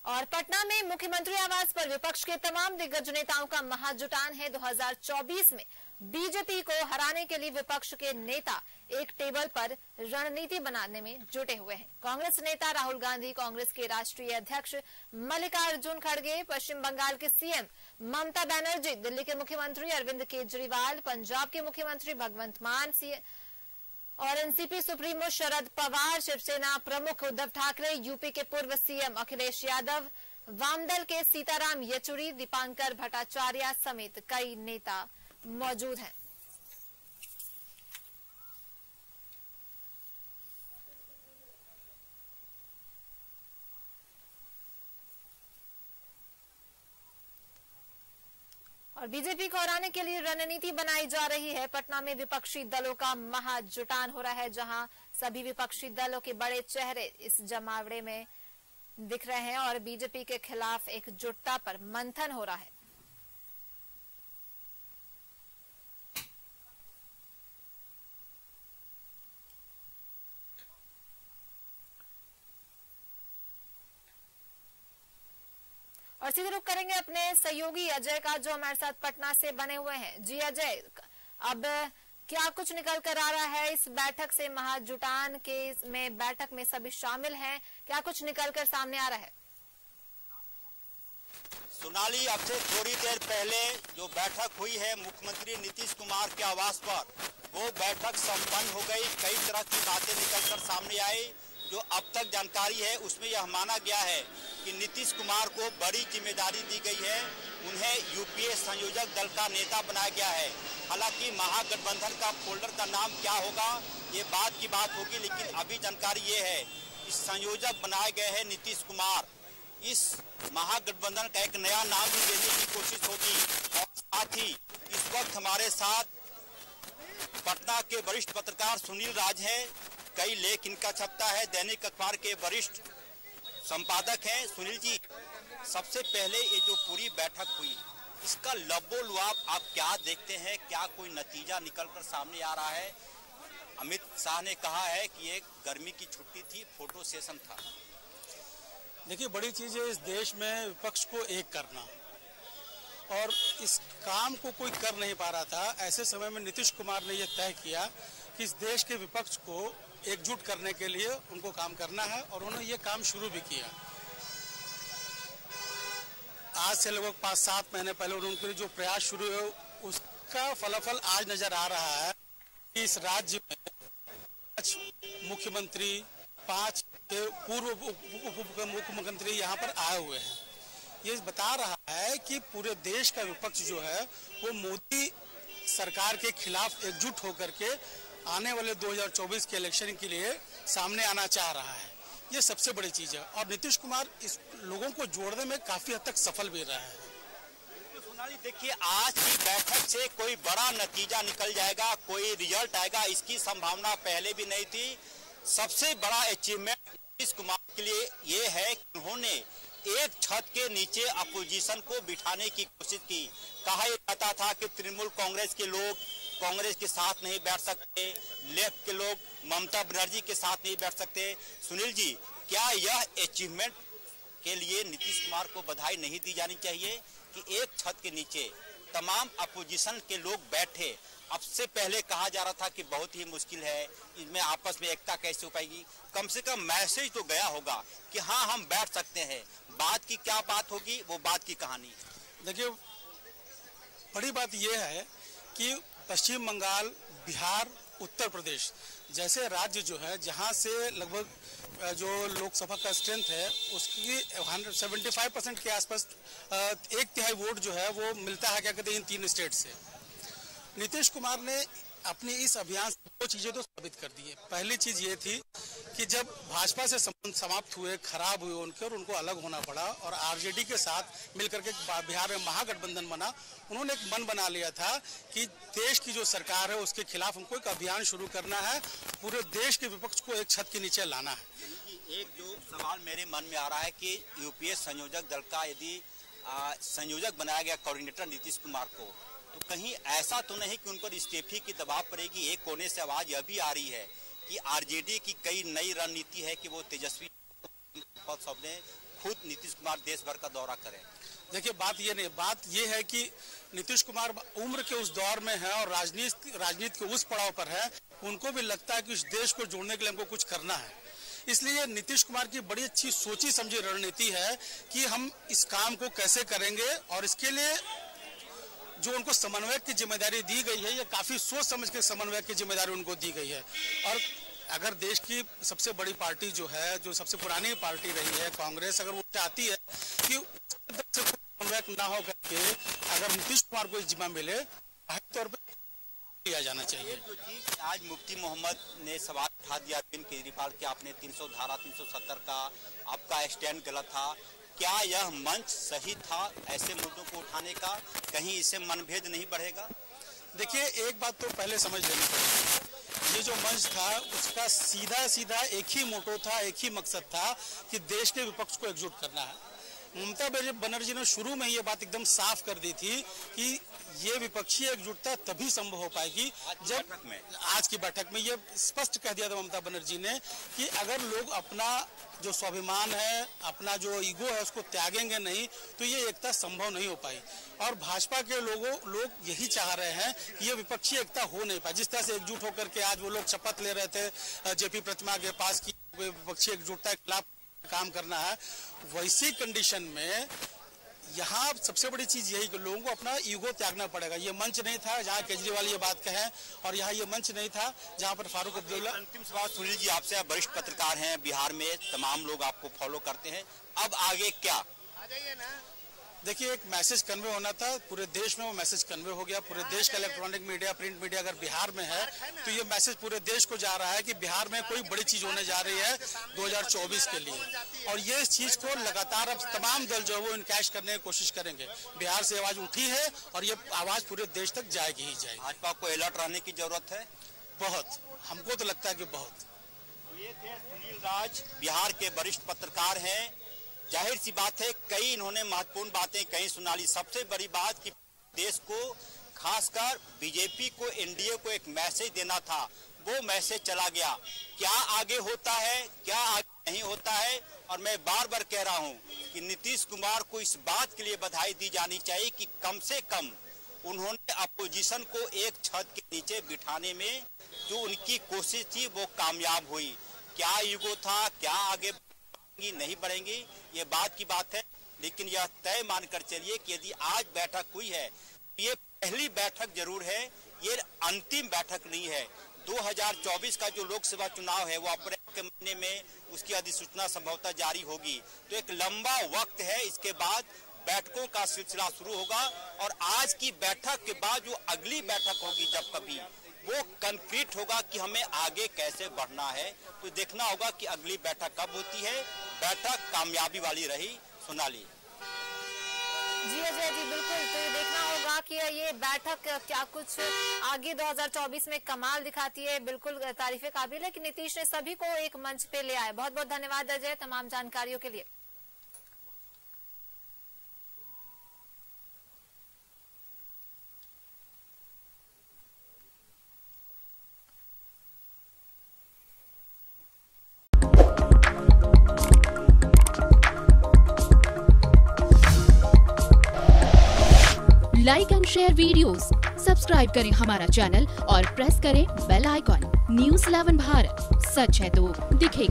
और पटना में मुख्यमंत्री आवास पर विपक्ष के तमाम दिग्गज नेताओं का महाजुटान है। 2024 में बीजेपी को हराने के लिए विपक्ष के नेता एक टेबल पर रणनीति बनाने में जुटे हुए हैं। कांग्रेस नेता राहुल गांधी, कांग्रेस के राष्ट्रीय अध्यक्ष मल्लिकार्जुन खड़गे, पश्चिम बंगाल के सीएम ममता बनर्जी, दिल्ली के मुख्यमंत्री अरविंद केजरीवाल, पंजाब के मुख्यमंत्री भगवंत मान और एनसीपी सुप्रीमो शरद पवार, शिवसेना प्रमुख उद्धव ठाकरे, यूपी के पूर्व सीएम अखिलेश यादव, वामदल के सीताराम येचुरी, दीपांकर भट्टाचार्य समेत कई नेता मौजूद हैं। और बीजेपी को हराने के लिए रणनीति बनाई जा रही है। पटना में विपक्षी दलों का महाजुटान हो रहा है, जहां सभी विपक्षी दलों के बड़े चेहरे इस जमावड़े में दिख रहे हैं और बीजेपी के खिलाफ एकजुटता पर मंथन हो रहा है। और सीधे रुख करेंगे अपने सहयोगी अजय का, जो हमारे साथ पटना से बने हुए हैं। जी अजय, अब क्या कुछ निकल कर आ रहा है इस बैठक से? महाजुटान के में बैठक में सभी शामिल हैं, क्या कुछ निकल कर सामने आ रहा है? सोनाली, अब से थोड़ी देर पहले जो बैठक हुई है मुख्यमंत्री नीतीश कुमार के आवास पर, वो बैठक संपन्न हो गई। कई तरह की बातें निकलकर सामने आई। जो अब तक जानकारी है उसमें यह माना गया है कि नीतीश कुमार को बड़ी जिम्मेदारी दी गई है। उन्हें यूपीए संयोजक दल का नेता बनाया गया है। हालांकि महागठबंधन का फोल्डर का नाम क्या होगा ये बात की बात होगी, लेकिन अभी जानकारी ये है कि संयोजक बनाए गए हैं नीतीश कुमार। इस महागठबंधन का एक नया नाम भी देने की कोशिश होगी। और साथ ही इस वक्त हमारे साथ पटना के वरिष्ठ पत्रकार सुनील राज हैं। कई लेख इनका छपता है, दैनिक अखबार के वरिष्ठ संपादक हैं। सुनील जी, सबसे पहले ये जो पूरी बैठक हुई, इसका लबोलुआब आप क्या देखते हैं? क्या कोई नतीजा निकलकर सामने आ रहा है? अमित शाह ने कहा है कि ये गर्मी की छुट्टी थी, फोटो सेशन था। देखिए, बड़ी चीज है इस देश में विपक्ष को एक करना, और इस काम को कोई कर नहीं पा रहा था। ऐसे समय में नीतीश कुमार ने यह तय किया कि इस देश के विपक्ष को एकजुट करने के लिए उनको काम करना है, और उन्होंने ये काम शुरू भी किया। आज से लगभग 5-7 महीने पहले उनके जो प्रयास शुरू हुए, उसका फलाफल आज नजर आ रहा है कि इस राज्य में 5 मुख्यमंत्री, 5 पूर्व उप मुख्यमंत्री यहाँ पर आए हुए हैं। ये बता रहा है कि पूरे देश का विपक्ष जो है वो मोदी सरकार के खिलाफ एकजुट होकर के आने वाले 2024 के इलेक्शन के लिए सामने आना चाह रहा है। ये सबसे बड़ी चीज है, और नीतीश कुमार इस लोगों को जोड़ने में काफी हद तक सफल भी रहा है। सोनाली, देखिए, आज की बैठक से कोई बड़ा नतीजा निकल जाएगा, कोई रिजल्ट आएगा, इसकी संभावना पहले भी नहीं थी। सबसे बड़ा अचीवमेंट नीतीश कुमार के लिए ये है कि उन्होंने एक छत के नीचे अपोजिशन को बिठाने की कोशिश की। कहा जाता था कि तृणमूल कांग्रेस के लोग कांग्रेस के साथ नहीं बैठ सकते, लेफ्ट के लोग ममता बनर्जी के साथ नहीं बैठ सकते। सुनील जी, क्या यह अचीवमेंट के लिए नीतीश कुमार को बधाई नहीं दी जानी चाहिए कि एक छत के नीचे तमाम अपोजिशन के लोग बैठे? अब से पहले कहा जा रहा था कि बहुत ही मुश्किल है, इसमें आपस में एकता कैसे हो पाएगी। कम से कम मैसेज तो गया होगा कि हाँ, हम बैठ सकते हैं। बात की क्या बात होगी, वो बात की कहानी। देखिए, बड़ी बात यह है कि पश्चिम बंगाल, बिहार, उत्तर प्रदेश जैसे राज्य जो है, जहां से लगभग जो लोकसभा का स्ट्रेंथ है उसकी 175% के आसपास 1/3 वोट जो है वो मिलता है, क्या कहते हैं, इन 3 स्टेट से। नीतीश कुमार ने अपनी इस अभियान से 2 चीजें तो साबित कर दी है। पहली चीज ये थी कि जब भाजपा से संबंध समाप्त हुए, खराब हुए उनके, और उनको अलग होना पड़ा, और आरजेडी के साथ मिलकर के बिहार में महागठबंधन बना, उन्होंने एक मन बना लिया था कि देश की जो सरकार है उसके खिलाफ हमको एक अभियान शुरू करना है, पूरे देश के विपक्ष को एक छत के नीचे लाना है। एक जो सवाल मेरे मन में आ रहा है कि यूपीए संयोजक दल का यदि संयोजक बनाया गया कोऑर्डिनेटर नीतीश कुमार को, तो कहीं ऐसा तो नहीं कि उन पर इस्तीफे की दबाव पड़ेगी? एक कोने से आवाज यह भी आ रही है कि आरजेडी की कई नई रणनीति है कि वो तेजस्वी खुद नीतीश कुमार देश भर का दौरा करें? देखिए, बात ये है कि नीतीश कुमार उम्र के उस दौर में है और राजनीति के उस पड़ाव पर है, उनको भी लगता है कि इस देश को जोड़ने के लिए हमको कुछ करना है। इसलिए नीतीश कुमार की बड़ी अच्छी सोची समझी रणनीति है कि हम इस काम को कैसे करेंगे, और इसके लिए जो उनको समन्वयक की जिम्मेदारी दी गई है, ये काफी सोच समझ के समन्वयक की जिम्मेदारी उनको दी गई है। और अगर देश की सबसे बड़ी पार्टी जो है, जो सबसे पुरानी पार्टी रही है कांग्रेस, अगर वो चाहती है कि समन्वयक ना हो करके अगर नीतीश कुमार को जिम्मा मिले, तौर पर किया जाना चाहिए। जो चीज आज मुफ्ती मोहम्मद ने सवाल उठा दिया अरविंद केजरीवाल के, आपने 370 का आपका स्टैंड गलत था, क्या यह मंच सही था ऐसे मुद्दों को उठाने का? कहीं इससे मनभेद नहीं बढ़ेगा? देखिए, एक बात तो पहले समझ लेनी पड़ेगी, ये जो मंच था उसका सीधा एक ही मोटो था, एक ही मकसद था कि देश के विपक्ष को एकजुट करना है। ममता बनर्जी ने शुरू में ये बात एकदम साफ कर दी थी कि ये विपक्षी एकजुटता तभी संभव हो पाएगी जब आज की बैठक में ये स्पष्ट कह दिया था ममता बनर्जी ने कि अगर लोग अपना जो स्वाभिमान है, अपना जो ईगो है, उसको त्यागेंगे नहीं तो ये एकता संभव नहीं हो पाई। और भाजपा के लोग यही चाह रहे हैं कि ये विपक्षी एकता हो नहीं पाई। जिस तरह से एकजुट होकर के आज वो लोग शपथ ले रहे थे जेपी प्रतिमा के पास की विपक्षी एकजुटता के खिलाफ काम करना है, वैसी कंडीशन में यहाँ सबसे बड़ी चीज यही कि लोगों को अपना ईगो त्यागना पड़ेगा। ये मंच नहीं था जहाँ केजरीवाल ये बात कहें, और यहाँ ये मंच नहीं था जहाँ पर फारूक अब्दुल्ला। अंतिम सवाल सुनील जी आपसे, आप वरिष्ठ पत्रकार हैं, बिहार में तमाम लोग आपको फॉलो करते हैं, अब आगे क्या? देखिए, एक मैसेज कन्वे होना था पूरे देश में, वो मैसेज कन्वे हो गया। पूरे देश का इलेक्ट्रॉनिक मीडिया, प्रिंट मीडिया अगर बिहार में है तो ये मैसेज पूरे देश को जा रहा है कि बिहार में कोई बड़ी चीज होने जा रही है 2024 के लिए, और ये इस चीज को लगातार अब तमाम दल जो है वो इनकैश करने की कोशिश करेंगे। बिहार से आवाज उठी है और ये आवाज पूरे देश तक जाएगी ही जाएगी। भाजपा को अलर्ट रहने की जरूरत है? बहुत, हमको तो लगता है कि बहुत। ये थे सुनील राज, बिहार के वरिष्ठ पत्रकार हैं। जाहिर सी बात है, कई इन्होंने महत्वपूर्ण बातें कहीं सुना ली। सबसे बड़ी बात कि देश को, खासकर बीजेपी को, एनडीए को एक मैसेज देना था, वो मैसेज चला गया। क्या आगे होता है, क्या आगे नहीं होता है, और मैं बार बार कह रहा हूं कि नीतीश कुमार को इस बात के लिए बधाई दी जानी चाहिए कि कम से कम उन्होंने अपोजिशन को एक छत के नीचे बिठाने में जो उनकी कोशिश थी वो कामयाब हुई। क्या ईगो था, क्या आगे नहीं बढ़ेंगी, ये बात की बात है, लेकिन यह तय मानकर चलिए कि यदि आज बैठक हुई है, ये पहली बैठक जरूर है, ये अंतिम बैठक नहीं है। 2024 का जो लोकसभा चुनाव है वो अप्रैल के महीने में उसकी अधिसूचना संभवतः जारी होगी, तो एक लंबा वक्त है। इसके बाद बैठकों का सिलसिला शुरू होगा, और आज की बैठक के बाद जो अगली बैठक होगी जब कभी, वो कंक्रीट होगा कि हमें आगे कैसे बढ़ना है। तो देखना होगा कि अगली बैठक कब होती है। बैठक कामयाबी वाली रही। सोनाली जी अजय जी, बिल्कुल, तो देखना होगा कि ये बैठक क्या कुछ आगे 2024 में कमाल दिखाती है। बिल्कुल तारीफे काबिल है कि नीतीश ने सभी को एक मंच पे ले आए। बहुत बहुत धन्यवाद अजय तमाम जानकारियों के लिए। Like and share videos, subscribe करें हमारा चैनल और प्रेस करें बेल आइकॉन। News 11 भारत, सच है तो दिखेगा।